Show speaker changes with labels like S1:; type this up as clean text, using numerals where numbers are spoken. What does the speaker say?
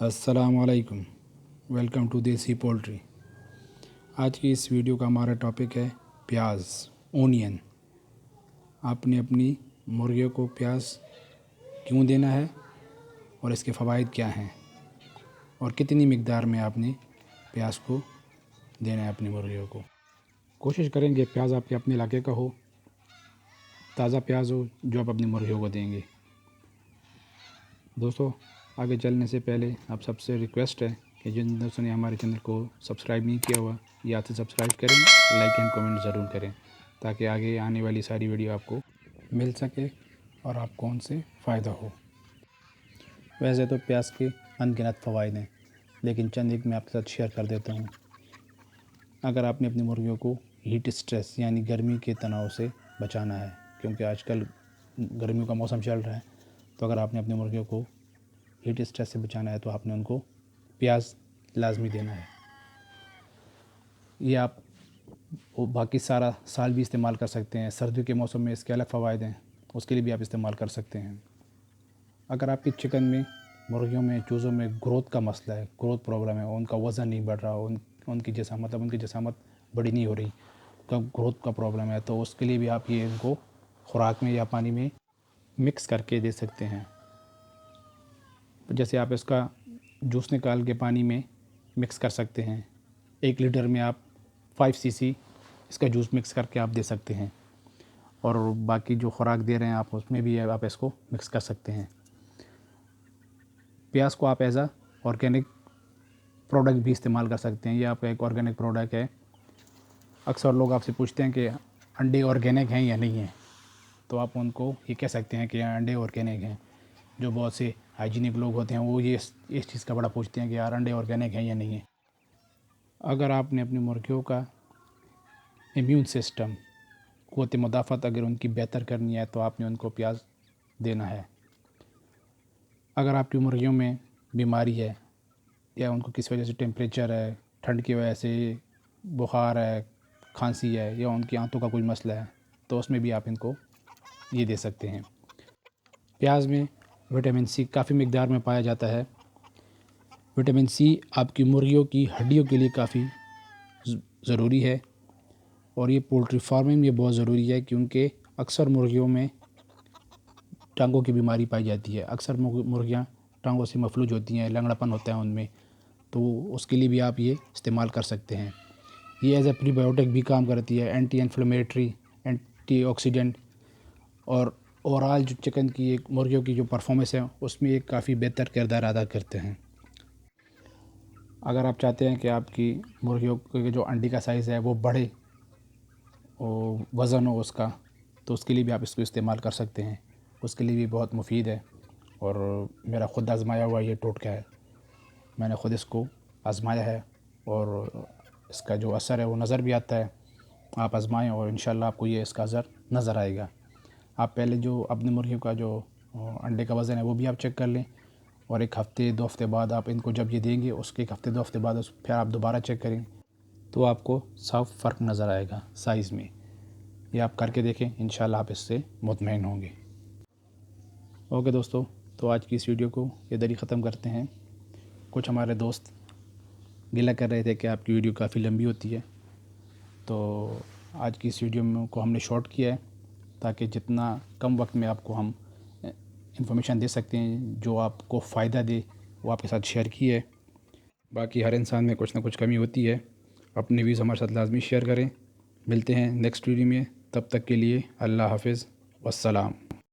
S1: अस्सलाम वालेकुम। Welcome to देसी पोल्ट्री। आज की इस वीडियो का हमारा टॉपिक है प्याज, ओनियन। आपने अपनी मुर्गियों को प्याज क्यों देना है और इसके फ़वाइद क्या हैं और कितनी मिक़दार में आपने प्याज को देना है अपनी मुर्गियों को। कोशिश करेंगे प्याज आपके अपने इलाके का हो, ताज़ा प्याज हो जो आप अपनी मुर्गियों को देंगे। दोस्तों, आगे चलने से पहले आप सबसे रिक्वेस्ट है कि जिन दोस्तों ने हमारे चैनल को सब्सक्राइब नहीं किया हुआ या तो सब्सक्राइब करें, लाइक एंड कमेंट ज़रूर करें ताकि आगे आने वाली सारी वीडियो आपको मिल सके और आपको उनसे फ़ायदा हो। वैसे तो प्याज के अनगिनत फ़वाइद हैं, लेकिन चंद एक मैं आपके साथ शेयर कर देता हूँ। अगर आपने अपनी मुर्गियों को हीट स्ट्रेस यानी गर्मी के तनाव से बचाना है, क्योंकि आजकल गर्मियों का मौसम चल रहा है, तो अगर आपने अपनी मुर्गियों को हीट स्ट्रेस से बचाना है तो आपने उनको प्याज लाजमी देना है। ये आप बाकी सारा साल भी इस्तेमाल कर सकते हैं। सर्दियों के मौसम में इसके अलग फ़वाइद हैं, उसके लिए भी आप इस्तेमाल कर सकते हैं। अगर आपकी चिकन में, मुर्गियों में, चूज़ों में ग्रोथ का मसला है, ग्रोथ प्रॉब्लम है, उनका वज़न नहीं बढ़ रहा, उनकी जसामत बड़ी नहीं हो रही, उनका ग्रोथ का प्रॉब्लम है, तो उसके लिए भी आप ये इनको खुराक में या पानी में मिक्स करके दे सकते हैं। जैसे आप इसका जूस निकाल के पानी में मिक्स कर सकते हैं। 1 लीटर में आप 5 सीसी इसका जूस मिक्स करके आप दे सकते हैं, और बाकी जो खुराक दे रहे हैं आप उसमें भी आप इसको मिक्स कर सकते हैं। प्याज को आप एज आ ऑर्गेनिक प्रोडक्ट भी इस्तेमाल कर सकते हैं। ये आपका एक ऑर्गेनिक प्रोडक्ट है। अक्सर लोग आपसे पूछते हैं कि अंडे ऑर्गेनिक हैं या नहीं हैं, तो आप उनको ये कह सकते हैं कि अंडे ऑर्गेनिक हैं। जो बहुत से हाइजीनिक लोग होते हैं वो ये इस चीज़ का बड़ा पूछते हैं कि यार अंडे ऑर्गेनिक हैं या नहीं है। अगर आपने अपनी मुर्गियों का इम्यून सिस्टम, क़ुव्वत मुदाफ़त अगर उनकी बेहतर करनी है तो आपने उनको प्याज देना है। अगर आपकी मुर्गियों में बीमारी है या उनको किसी वजह से टेम्परेचर है, ठंड की वजह से बुखार है, खांसी है, या उनकी आंतों का कोई मसला है, तो उसमें भी आप इनको ये दे सकते हैं। प्याज में विटामिन सी काफ़ी मिक़दार में पाया जाता है। विटामिन सी आपकी मुर्गियों की हड्डियों के लिए काफ़ी ज़रूरी है, और ये पोल्ट्री फार्मिंग में बहुत ज़रूरी है, क्योंकि अक्सर मुर्गियों में टांगों की बीमारी पाई जाती है। अक्सर मुर्गियाँ टांगों से मफलूज होती हैं, लंगड़ापन होता है उनमें, तो उसके लिए भी आप ये इस्तेमाल कर सकते हैं। ये एज ए प्रीबायोटिक भी काम करती है, एंटी इन्फ्लेमेटरी, एंटीऑक्सीडेंट, और ओवरऑल जो चिकन की एक मुर्गियों की जो परफॉर्मेंस है उसमें एक काफ़ी बेहतर किरदार अदा करते हैं। अगर आप चाहते हैं कि आपकी मुर्गियों के जो अंडी का साइज़ है वो बढ़े और वज़न हो उसका, तो उसके लिए भी आप इसको इस्तेमाल कर सकते हैं। उसके लिए भी बहुत मुफीद है, और मेरा ख़ुद आज़माया हुआ ये टोटका है। मैंने ख़ुद इसको आज़माया है और इसका जो असर है वो नज़र भी आता है। आप आज़माएँ और इंशाल्लाह आपको ये इसका असर नज़र आएगा। आप पहले जो अपनी मुर्गियों का जो अंडे का वज़न है वो भी आप चेक कर लें, और 1 हफ़्ते 2 हफ़्ते बाद आप इनको जब ये देंगे उसके 1 हफ़्ते 2 हफ़्ते बाद फिर आप दोबारा चेक करें, तो आपको साफ़ फ़र्क नज़र आएगा साइज़ में। ये आप करके देखें, इंशाल्लाह आप इससे मुतमईन होंगे। ओके दोस्तों, तो आज की इस वीडियो को इधर ही ख़त्म करते हैं। कुछ हमारे दोस्त गिला कर रहे थे कि आपकी वीडियो काफ़ी लंबी होती है, तो आज की इस वीडियो में को हमने शॉर्ट किया है ताकि जितना कम वक्त में आपको हम इंफॉर्मेशन दे सकते हैं जो आपको फ़ायदा दे वो आपके साथ शेयर की है। बाकी हर इंसान में कुछ ना कुछ कमी होती है। अपने व्यूज़ हमारे साथ लाजमी शेयर करें। मिलते हैं नेक्स्ट वीडियो में, तब तक के लिए अल्लाह हाफ़िज़, वस्सलाम।